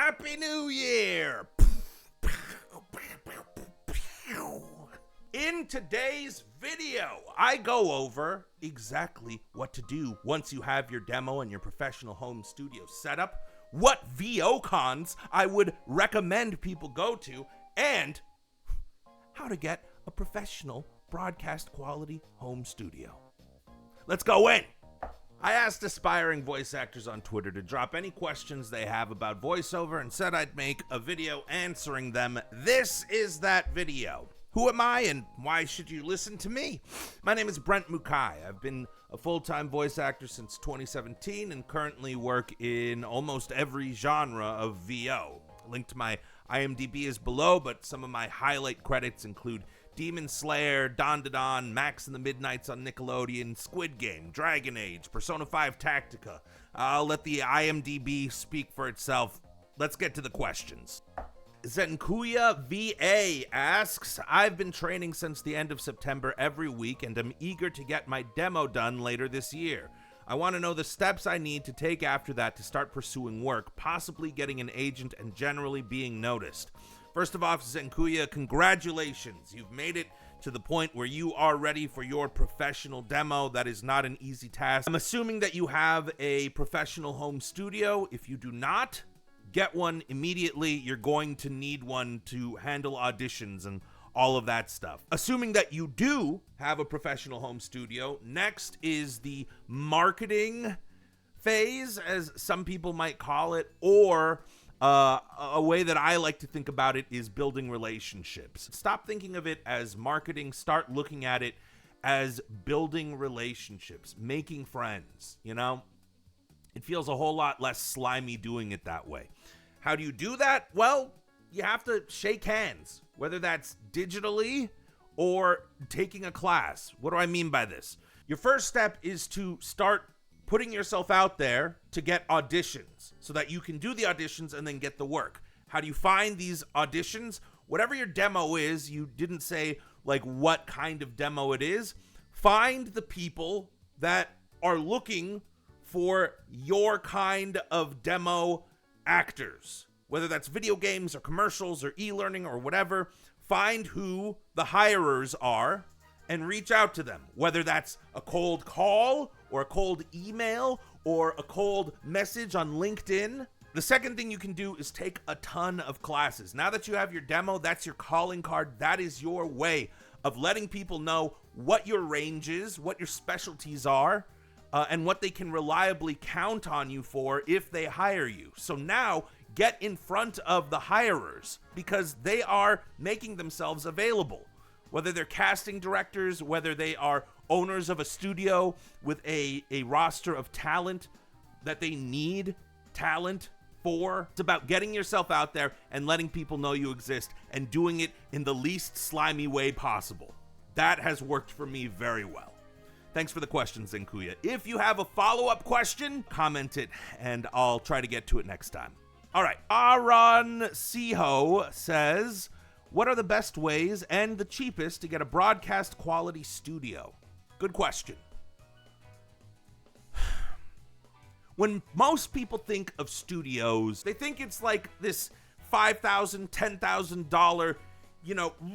Happy New Year! In today's video, I go over exactly what to do once you have your demo and your professional home studio set up, what VO cons I would recommend people go to, and how to get a professional broadcast quality home studio. Let's go in. I asked aspiring voice actors on Twitter to drop any questions they have about voiceover and said I'd make a video answering them. This is that video. Who am I and why should you listen to me? My name is Brent Mukai. I've been a full-time voice actor since 2017 and currently work in almost every genre of VO. A link to my IMDB is below, but some of my highlight credits include Demon Slayer, Don Da Don, Max and the Midnights on Nickelodeon, Squid Game, Dragon Age, Persona 5 Tactica. I'll let the IMDB speak for itself. Let's get to the questions. Zenkuya VA asks, I've been training since the end of September every week and am eager to get my demo done later this year. I want to know the steps I need to take after that to start pursuing work, possibly getting an agent and generally being noticed. First of all, Zenkuya, congratulations. You've made it to the point where you are ready for your professional demo. That is not an easy task. I'm assuming that you have a professional home studio. If you do not, get one immediately. You're going to need one to handle auditions and all of that stuff. Assuming that you do have a professional home studio, next is the marketing phase, as some people might call it, or a way that I like to think about it is building relationships. Stop thinking of it as marketing. Start looking at it as building relationships, making friends, you know? It feels a whole lot less slimy doing it that way. How do you do that? Well, you have to shake hands, whether that's digitally or taking a class. What do I mean by this? Your first step is to start putting yourself out there to get auditions so that you can do the auditions and then get the work. How do you find these auditions? Whatever your demo is, you didn't say like what kind of demo it is. Find the people that are looking for your kind of demo actors, whether that's video games or commercials or e-learning or whatever. Find who the hirers are and reach out to them, whether that's a cold call or a cold email or a cold message on LinkedIn. The second thing you can do is take a ton of classes. Now that you have your demo, that's your calling card. That is your way of letting people know what your range is, what your specialties are, and what they can reliably count on you for if they hire you. So now get in front of the hirers because they are making themselves available. Whether they're casting directors, whether they are owners of a studio with a roster of talent that they need talent for. It's about getting yourself out there and letting people know you exist and doing it in the least slimy way possible. That has worked for me very well. Thanks for the question, Zenkuya. If you have a follow-up question, comment it and I'll try to get to it next time. All right, Aaron Siho says, what are the best ways and the cheapest to get a broadcast quality studio? Good question. When most people think of studios, they think it's like this $5,000, $10,000,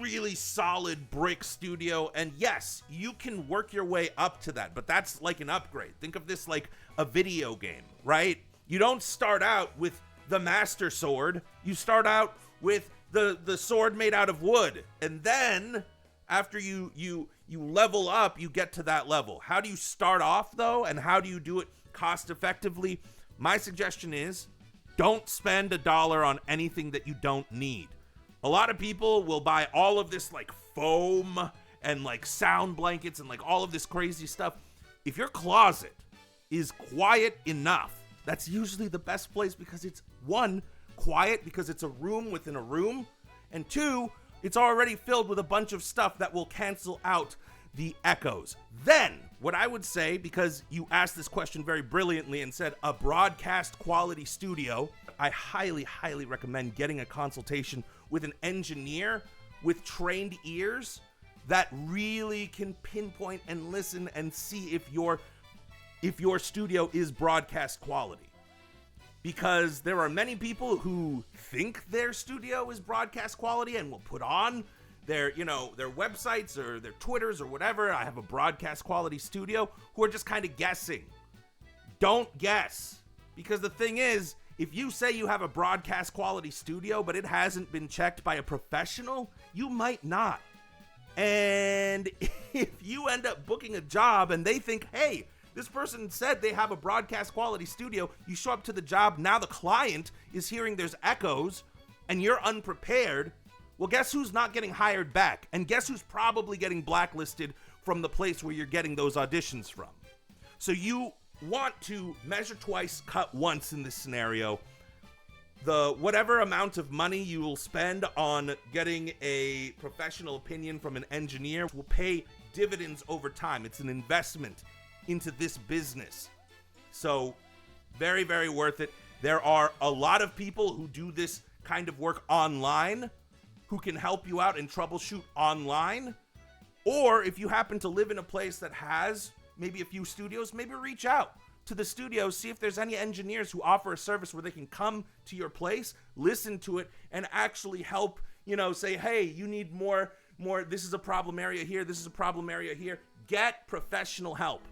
really solid brick studio. And yes, you can work your way up to that, but that's like an upgrade. Think of this like a video game, right? You don't start out with the Master Sword. You start out with the sword made out of wood. And then after you level up, you get to that level. How do you start off though? And how do you do it cost effectively? My suggestion is don't spend $1 on anything that you don't need. A lot of people will buy all of this like foam and like sound blankets and like all of this crazy stuff. If your closet is quiet enough, that's usually the best place because it's one, quiet because it's a room within a room, and two, it's already filled with a bunch of stuff that will cancel out the echoes. Then what I would say, because you asked this question very brilliantly and said a broadcast quality studio, I highly recommend getting a consultation with an engineer with trained ears that really can pinpoint and listen and see if your studio is broadcast quality. because there are many people who think their studio is broadcast quality and will put on their websites or their Twitters or whatever, I have a broadcast quality studio, who are just kind of guessing. Don't guess. Because the thing is, if you say you have a broadcast quality studio, but it hasn't been checked by a professional, you might not. And if you end up booking a job and they think, hey, this person said they have a broadcast quality studio, you show up to the job, now the client is hearing there's echoes, and you're unprepared, well, guess who's not getting hired back? And guess who's probably getting blacklisted from the place where you're getting those auditions from? So you want to measure twice, cut once in this scenario. The whatever amount of money you will spend on getting a professional opinion from an engineer will pay dividends over time. It's an investment into this business. So very, very worth it. There are a lot of people who do this kind of work online who can help you out and troubleshoot online. Or if you happen to live in a place that has maybe a few studios, maybe reach out to the studios, see if there's any engineers who offer a service where they can come to your place, listen to it, and actually help, say, hey, you need more, this is a problem area here, this is a problem area here. Get professional help.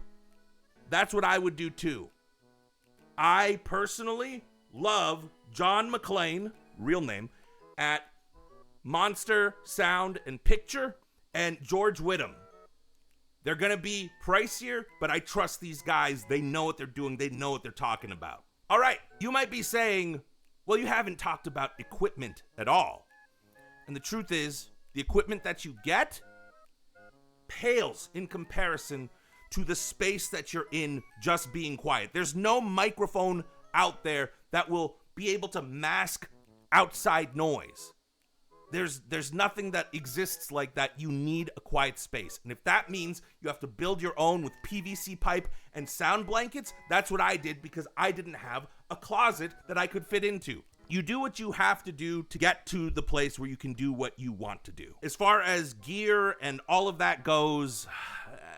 That's what I would do too. I personally love John McClane, real name, at Monster Sound and Picture, and George Whittam. They're going to be pricier, but I trust these guys. They know what they're doing. They know what they're talking about. All right, you might be saying, well, you haven't talked about equipment at all. And the truth is, the equipment that you get pales in comparison to the space that you're in just being quiet. There's no microphone out there that will be able to mask outside noise. There's nothing that exists like that. You need a quiet space. And if that means you have to build your own with PVC pipe and sound blankets, that's what I did because I didn't have a closet that I could fit into. You do what you have to do to get to the place where you can do what you want to do. As far as gear and all of that goes,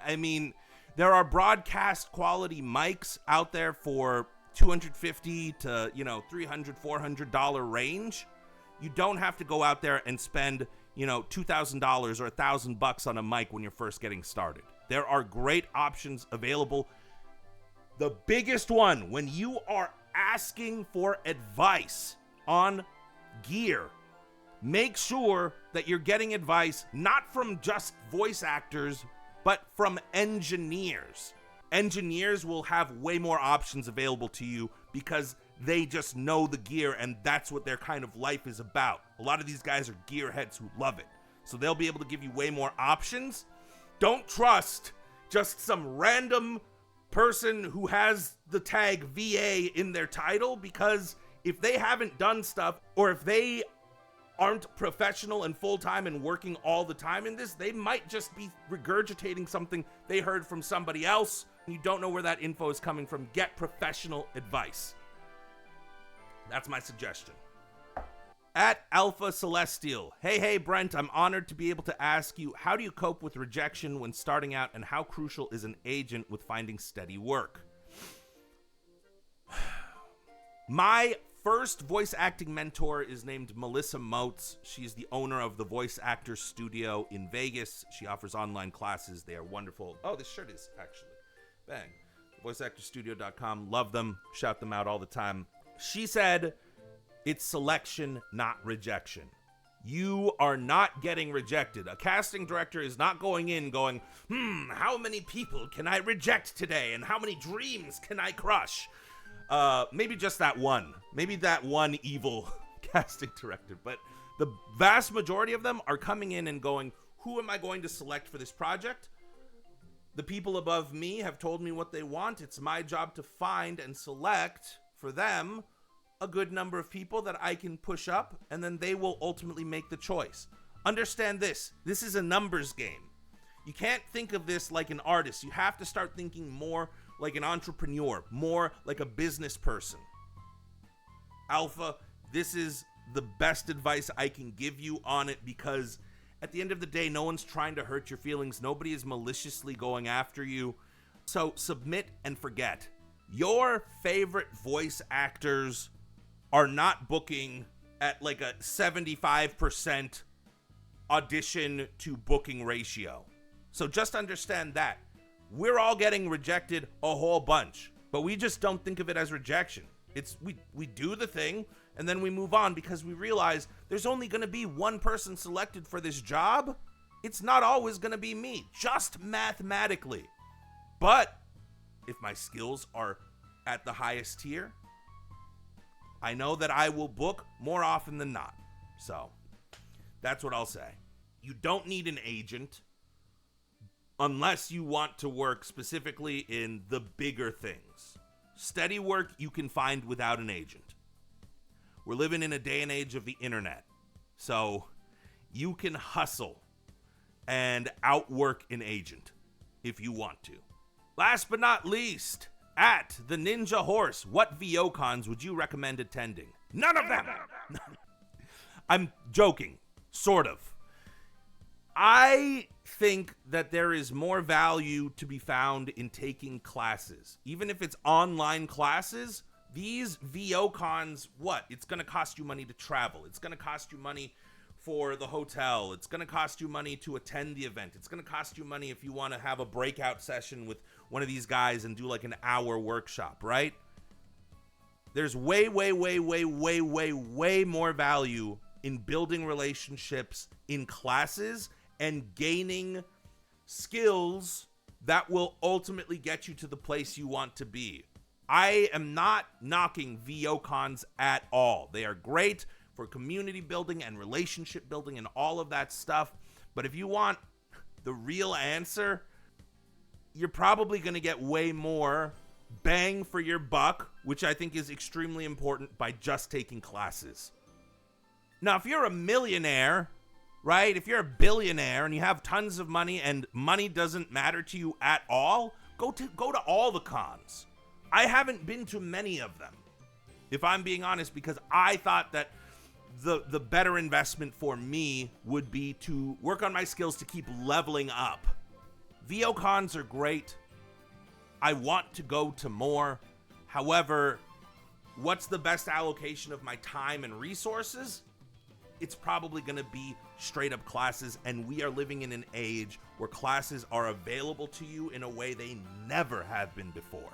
I mean, there are broadcast quality mics out there for $250 to, $300, $400 range. You don't have to go out there and spend, $2,000 or $1,000 on a mic when you're first getting started. There are great options available. The biggest one, when you are asking for advice on gear, make sure that you're getting advice not from just voice actors, but from engineers. Engineers will have way more options available to you because they just know the gear, and that's what their kind of life is about. A lot of these guys are gearheads who love it. So they'll be able to give you way more options. Don't trust just some random person who has the tag VA in their title, because if they haven't done stuff, or if they aren't professional and full-time and working all the time in this, they might just be regurgitating something they heard from somebody else. You don't know where that info is coming from. Get professional advice. That's my suggestion. At Alpha Celestial. Hey, Brent, I'm honored to be able to ask you, how do you cope with rejection when starting out, and how crucial is an agent with finding steady work? My first voice acting mentor is named Melissa Moats. She's the owner of the Voice Actor Studio in Vegas. She offers online classes. They are wonderful. Oh, this shirt is actually. Bang. VoiceActorStudio.com. Love them. Shout them out all the time. She said, it's selection, not rejection. You are not getting rejected. A casting director is not going in going, how many people can I reject today? And how many dreams can I crush? Maybe just that one. Maybe that one evil casting director. But the vast majority of them are coming in and going, who am I going to select for this project? The people above me have told me what they want. It's my job to find and select for them a good number of people that I can push up, and then they will ultimately make the choice. Understand this. This is a numbers game. You can't think of this like an artist. You have to start thinking more like an entrepreneur, more like a business person. Alpha, this is the best advice I can give you on it, because at the end of the day, no one's trying to hurt your feelings. Nobody is maliciously going after you. So submit and forget. your favorite voice actors are not booking at like a 75% audition to booking ratio. So just understand that. We're all getting rejected a whole bunch, but we just don't think of it as rejection. It's we do the thing and then we move on because we realize there's only going to be one person selected for this job. It's not always going to be me, just mathematically. But if my skills are at the highest tier, I know that I will book more often than not. So that's what I'll say. You don't need an agent unless you want to work specifically in the bigger things. Steady work you can find without an agent. We're living in a day and age of the internet, so you can hustle and outwork an agent if you want to. Last but not least, at the Ninja Horse, what VO cons would you recommend attending? None of them! I'm joking, sort of. I think that there is more value to be found in taking classes. Even if it's online classes, these VO cons, what? It's going to cost you money to travel. It's going to cost you money for the hotel. It's going to cost you money to attend the event. It's going to cost you money if you want to have a breakout session with one of these guys and do like an hour workshop, right? There's way more value in building relationships in classes and gaining skills that will ultimately get you to the place you want to be. I am not knocking VO cons at all. They are great for community building and relationship building and all of that stuff. But if you want the real answer, you're probably going to get way more bang for your buck, which I think is extremely important, by just taking classes. Now, if you're a millionaire, right? If you're a billionaire and you have tons of money and money doesn't matter to you at all, go to all the cons. I haven't been to many of them, if I'm being honest, because I thought that the better investment for me would be to work on my skills to keep leveling up. VO cons are great. I want to go to more. However, what's the best allocation of my time and resources? It's probably going to be straight up classes, and we are living in an age where classes are available to you in a way they never have been before.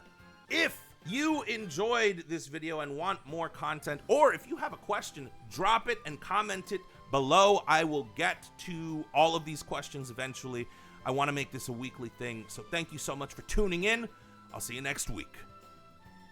If you enjoyed this video and want more content, or if you have a question, drop it and comment it below. I will get to all of these questions eventually. I want to make this a weekly thing, so thank you so much for tuning in. I'll see you next week.